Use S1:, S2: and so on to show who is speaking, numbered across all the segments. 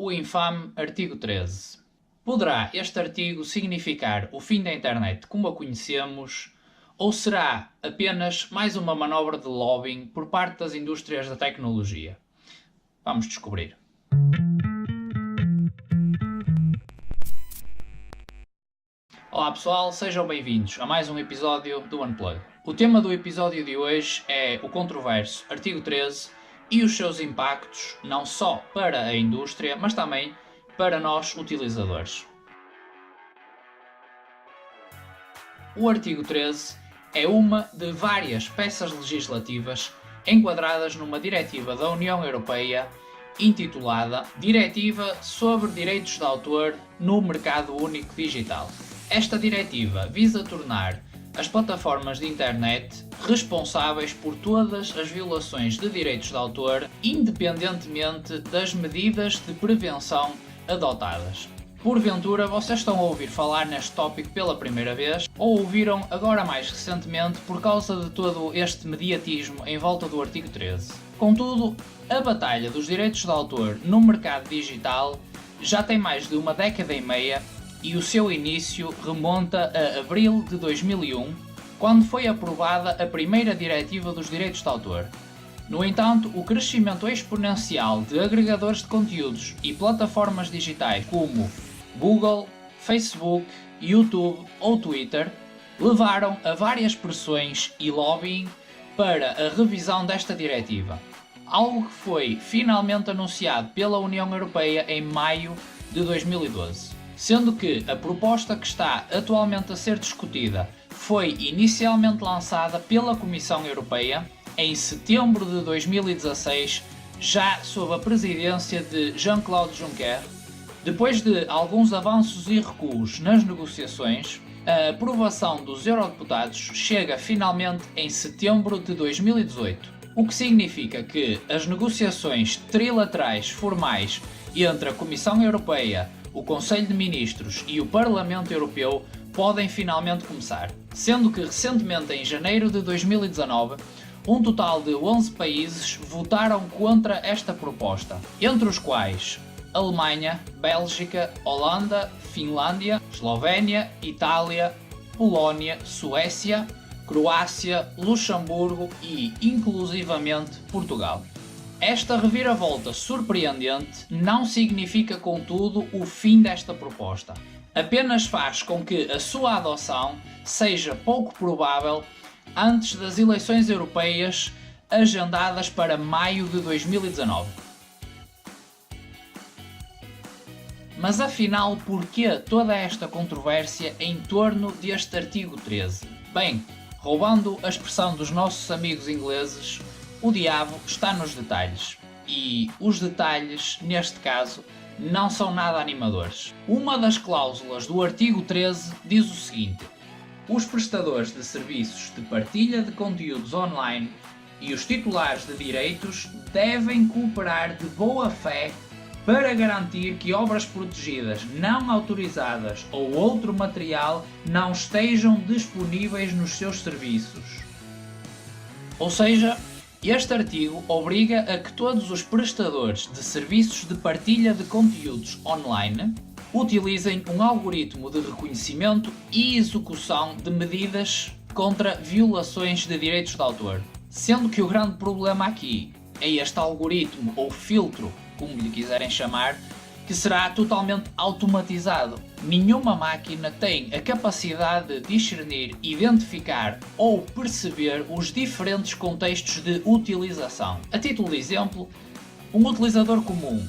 S1: O infame artigo 13. Poderá este artigo significar o fim da internet como a conhecemos, ou será apenas mais uma manobra de lobbying por parte das indústrias da tecnologia? Vamos descobrir. Olá pessoal, sejam bem-vindos a mais um episódio do Unplug. O tema do episódio de hoje é o controverso artigo 13 e os seus impactos não só para a indústria, mas também para nós utilizadores. O artigo 13 é uma de várias peças legislativas enquadradas numa diretiva da União Europeia intitulada Diretiva sobre Direitos de Autor no Mercado Único Digital. Esta diretiva visa tornar as plataformas de internet responsáveis por todas as violações de direitos de autor, independentemente das medidas de prevenção adotadas. Porventura, vocês estão a ouvir falar neste tópico pela primeira vez ou ouviram agora mais recentemente por causa de todo este mediatismo em volta do artigo 13. Contudo, a batalha dos direitos de autor no mercado digital já tem mais de uma década e meia e o seu início remonta a abril de 2001, quando foi aprovada a primeira Diretiva dos Direitos de Autor. No entanto, o crescimento exponencial de agregadores de conteúdos e plataformas digitais como Google, Facebook, YouTube ou Twitter levaram a várias pressões e lobbying para a revisão desta diretiva, algo que foi finalmente anunciado pela União Europeia em maio de 2012. Sendo que a proposta que está atualmente a ser discutida foi inicialmente lançada pela Comissão Europeia em setembro de 2016, já sob a presidência de Jean-Claude Juncker. Depois de alguns avanços e recuos nas negociações, a aprovação dos eurodeputados chega finalmente em setembro de 2018, o que significa que as negociações trilaterais formais entre a Comissão Europeia, o Conselho de Ministros e o Parlamento Europeu podem finalmente começar, sendo que recentemente em janeiro de 2019, um total de 11 países votaram contra esta proposta, entre os quais Alemanha, Bélgica, Holanda, Finlândia, Eslovénia, Itália, Polónia, Suécia, Croácia, Luxemburgo e, inclusivamente, Portugal. Esta reviravolta surpreendente não significa, contudo, o fim desta proposta. Apenas faz com que a sua adoção seja pouco provável antes das eleições europeias agendadas para maio de 2019. Mas afinal, porquê toda esta controvérsia em torno deste artigo 13? Bem, roubando a expressão dos nossos amigos ingleses, o diabo está nos detalhes. E os detalhes, neste caso, não são nada animadores. Uma das cláusulas do artigo 13 diz o seguinte: os prestadores de serviços de partilha de conteúdos online e os titulares de direitos devem cooperar de boa fé para garantir que obras protegidas não autorizadas ou outro material não estejam disponíveis nos seus serviços. Ou seja, este artigo obriga a que todos os prestadores de serviços de partilha de conteúdos online utilizem um algoritmo de reconhecimento e execução de medidas contra violações de direitos de autor. Sendo que o grande problema aqui é este algoritmo ou filtro, como lhe quiserem chamar, que será totalmente automatizado. Nenhuma máquina tem a capacidade de discernir, identificar ou perceber os diferentes contextos de utilização. A título de exemplo, um utilizador comum,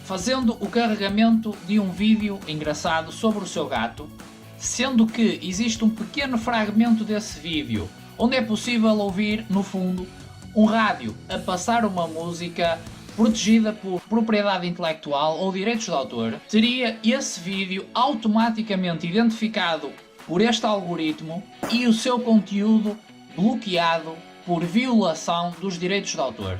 S1: fazendo o carregamento de um vídeo engraçado sobre o seu gato, sendo que existe um pequeno fragmento desse vídeo onde é possível ouvir, no fundo, um rádio a passar uma música protegida por propriedade intelectual ou direitos de autor, teria esse vídeo automaticamente identificado por este algoritmo e o seu conteúdo bloqueado por violação dos direitos de autor.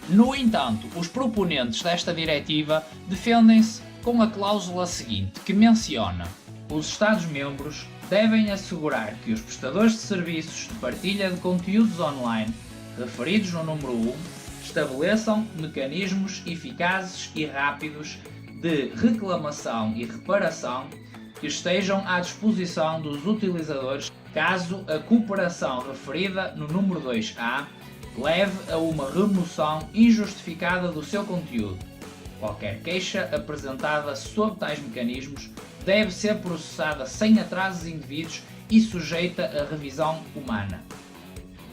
S1: No entanto, os proponentes desta diretiva defendem-se com a cláusula seguinte, que menciona: os Estados-membros devem assegurar que os prestadores de serviços de partilha de conteúdos online referidos no número 1 Estabeleçam mecanismos eficazes e rápidos de reclamação e reparação que estejam à disposição dos utilizadores caso a cooperação referida no número 2A leve a uma remoção injustificada do seu conteúdo. Qualquer queixa apresentada sob tais mecanismos deve ser processada sem atrasos indevidos e sujeita a revisão humana.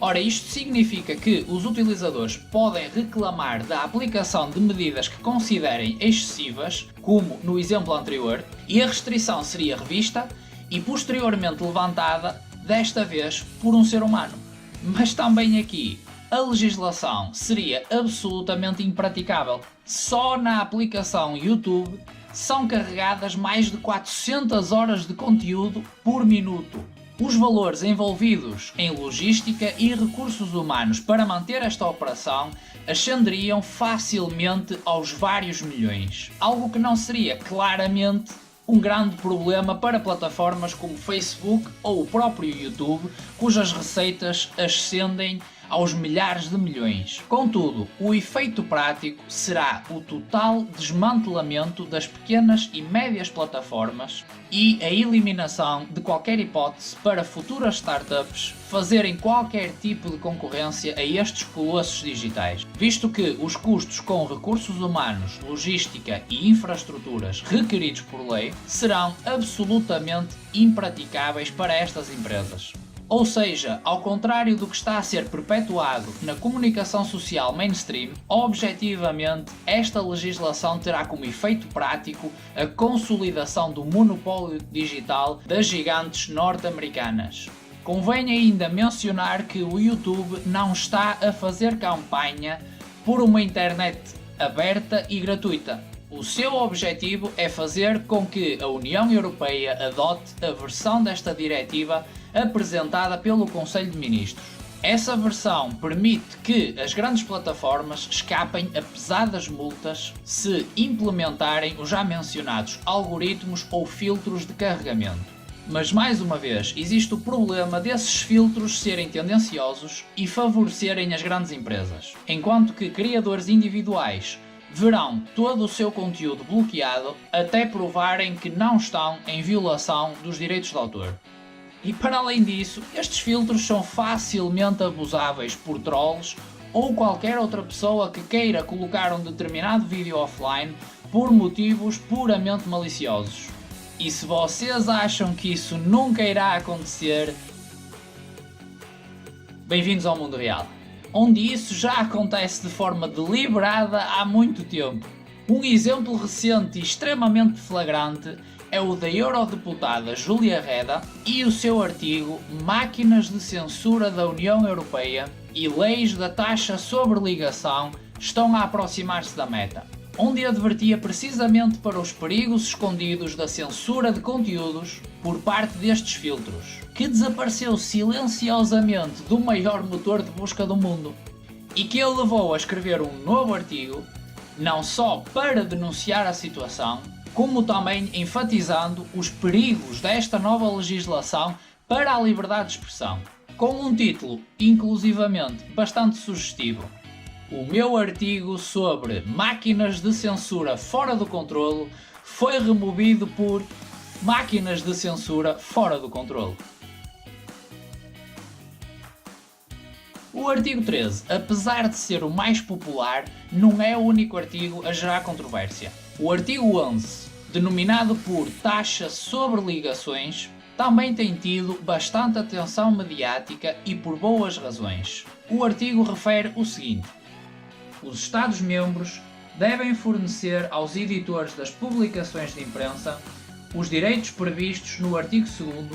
S1: Ora, isto significa que os utilizadores podem reclamar da aplicação de medidas que considerem excessivas, como no exemplo anterior, e a restrição seria revista e posteriormente levantada, desta vez por um ser humano. Mas também aqui, a legislação seria absolutamente impraticável. Só na aplicação YouTube são carregadas mais de 400 horas de conteúdo por minuto. Os valores envolvidos em logística e recursos humanos para manter esta operação ascenderiam facilmente aos vários milhões, algo que não seria claramente um grande problema para plataformas como Facebook ou o próprio YouTube, cujas receitas ascendem aos milhares de milhões. Contudo, o efeito prático será o total desmantelamento das pequenas e médias plataformas e a eliminação de qualquer hipótese para futuras startups fazerem qualquer tipo de concorrência a estes colossos digitais, visto que os custos com recursos humanos, logística e infraestruturas requeridos por lei serão absolutamente impraticáveis para estas empresas. Ou seja, ao contrário do que está a ser perpetuado na comunicação social mainstream, objetivamente esta legislação terá como efeito prático a consolidação do monopólio digital das gigantes norte-americanas. Convém ainda mencionar que o YouTube não está a fazer campanha por uma internet aberta e gratuita. O seu objetivo é fazer com que a União Europeia adote a versão desta diretiva apresentada pelo Conselho de Ministros. Essa versão permite que as grandes plataformas escapem a pesadas multas se implementarem os já mencionados algoritmos ou filtros de carregamento. Mas mais uma vez, existe o problema desses filtros serem tendenciosos e favorecerem as grandes empresas, enquanto que criadores individuais verão todo o seu conteúdo bloqueado até provarem que não estão em violação dos direitos de autor. E para além disso, estes filtros são facilmente abusáveis por trolls ou qualquer outra pessoa que queira colocar um determinado vídeo offline por motivos puramente maliciosos. E se vocês acham que isso nunca irá acontecer, bem-vindos ao mundo real, onde isso já acontece de forma deliberada há muito tempo. Um exemplo recente e extremamente flagrante é o da eurodeputada Júlia Reda e o seu artigo Máquinas de Censura da União Europeia e Leis da Taxa sobre Ligação estão a aproximar-se da meta, onde advertia precisamente para os perigos escondidos da censura de conteúdos por parte destes filtros, que desapareceu silenciosamente do maior motor de busca do mundo e que ele levou a escrever um novo artigo, não só para denunciar a situação, como também enfatizando os perigos desta nova legislação para a liberdade de expressão, com um título inclusivamente bastante sugestivo: o meu artigo sobre máquinas de censura fora do controlo foi removido por máquinas de censura fora do controlo. O artigo 13, apesar de ser o mais popular, não é o único artigo a gerar controvérsia. O artigo 11, denominado por taxa sobre ligações, também tem tido bastante atenção mediática e por boas razões. O artigo refere o seguinte: os Estados-membros devem fornecer aos editores das publicações de imprensa os direitos previstos no artigo 2º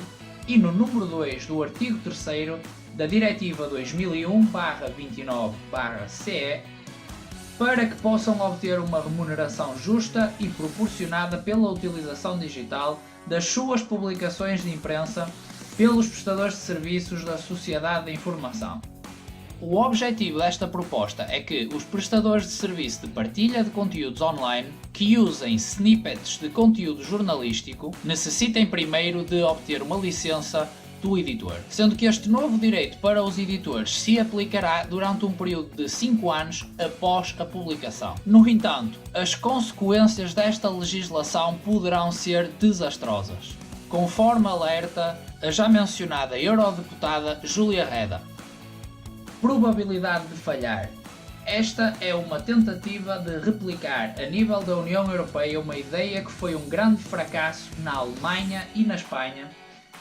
S1: e no número 2 do artigo 3º da Diretiva 2001/29/CE para que possam obter uma remuneração justa e proporcionada pela utilização digital das suas publicações de imprensa pelos prestadores de serviços da sociedade da informação. O objetivo desta proposta é que os prestadores de serviço de partilha de conteúdos online que usem snippets de conteúdo jornalístico necessitem primeiro de obter uma licença do editor, sendo que este novo direito para os editores se aplicará durante um período de 5 anos após a publicação. No entanto, as consequências desta legislação poderão ser desastrosas, conforme alerta a já mencionada eurodeputada Julia Reda. Probabilidade de falhar. Esta é uma tentativa de replicar a nível da União Europeia uma ideia que foi um grande fracasso na Alemanha e na Espanha,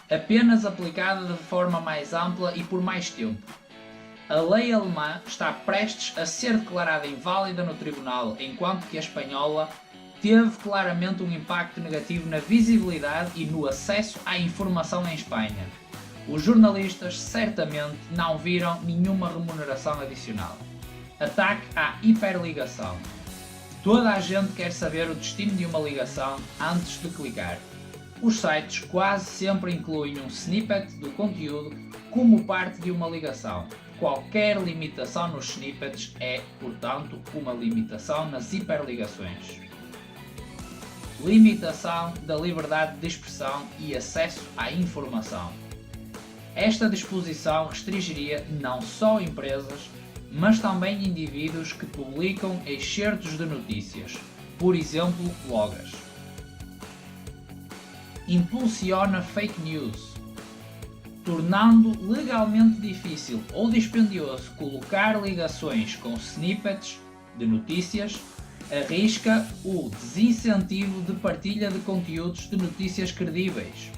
S1: apenas aplicada de forma mais ampla e por mais tempo. A lei alemã está prestes a ser declarada inválida no tribunal, enquanto que a espanhola teve claramente um impacto negativo na visibilidade e no acesso à informação em Espanha. Os jornalistas certamente não viram nenhuma remuneração adicional. Ataque à hiperligação. Toda a gente quer saber o destino de uma ligação antes de clicar. Os sites quase sempre incluem um snippet do conteúdo como parte de uma ligação. Qualquer limitação nos snippets é, portanto, uma limitação nas hiperligações. Limitação da liberdade de expressão e acesso à informação. Esta disposição restringiria não só empresas, mas também indivíduos que publicam excertos de notícias, por exemplo, bloggers. Impulsiona fake news, tornando legalmente difícil ou dispendioso colocar ligações com snippets de notícias, arrisca o desincentivo de partilha de conteúdos de notícias credíveis.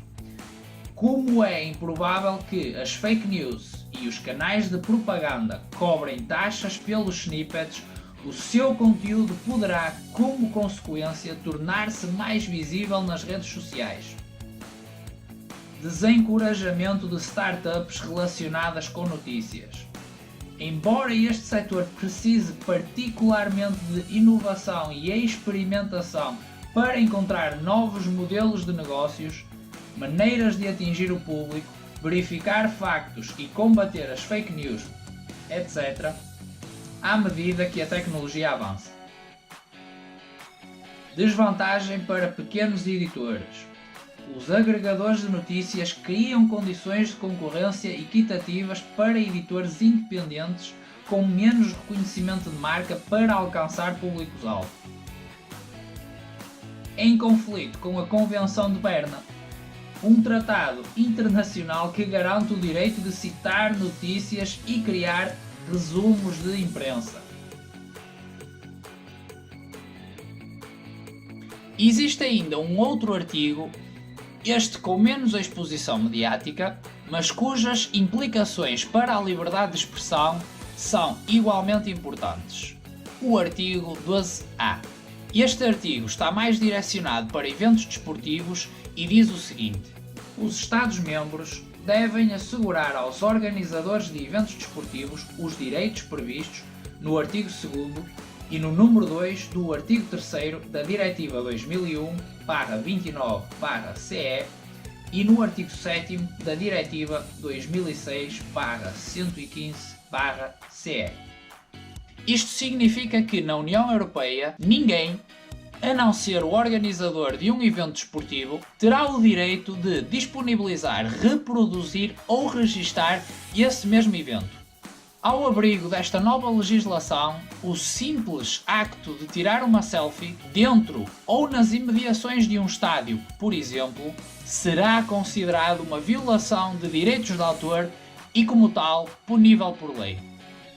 S1: Como é improvável que as fake news e os canais de propaganda cobrem taxas pelos snippets, o seu conteúdo poderá, como consequência, tornar-se mais visível nas redes sociais. Desencorajamento de startups relacionadas com notícias. Embora este setor precise particularmente de inovação e experimentação para encontrar novos modelos de negócios, maneiras de atingir o público, verificar factos e combater as fake news, etc., à medida que a tecnologia avança. Desvantagem para pequenos editores. Os agregadores de notícias criam condições de concorrência equitativas para editores independentes com menos reconhecimento de marca para alcançar públicos-alvo. Em conflito com a Convenção de Berna, um tratado internacional que garante o direito de citar notícias e criar resumos de imprensa. Existe ainda um outro artigo, este com menos exposição mediática, mas cujas implicações para a liberdade de expressão são igualmente importantes. O artigo 12A. Este artigo está mais direcionado para eventos desportivos e diz o seguinte: os Estados-membros devem assegurar aos organizadores de eventos desportivos os direitos previstos no artigo 2º e no número 2 do artigo 3º da Diretiva 2001/29/CE e no artigo 7º da Diretiva 2006/115/CE. Isto significa que na União Europeia ninguém, a não ser o organizador de um evento desportivo, terá o direito de disponibilizar, reproduzir ou registar esse mesmo evento. Ao abrigo desta nova legislação, o simples acto de tirar uma selfie dentro ou nas imediações de um estádio, por exemplo, será considerado uma violação de direitos de autor e, como tal, punível por lei.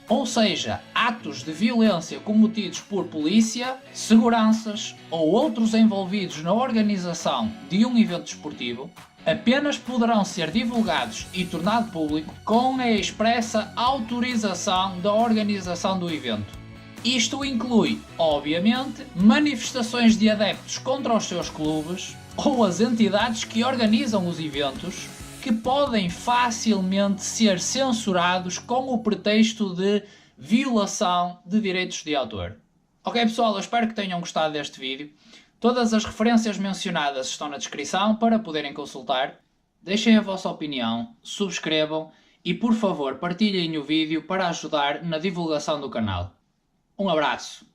S1: Ou seja, atos de violência cometidos por polícia, seguranças ou outros envolvidos na organização de um evento desportivo apenas poderão ser divulgados e tornado público com a expressa autorização da organização do evento. Isto inclui, obviamente, manifestações de adeptos contra os seus clubes ou as entidades que organizam os eventos, que podem facilmente ser censurados com o pretexto de violação de direitos de autor. Ok pessoal, eu espero que tenham gostado deste vídeo. Todas as referências mencionadas estão na descrição para poderem consultar. Deixem a vossa opinião, subscrevam e por favor partilhem o vídeo para ajudar na divulgação do canal. Um abraço!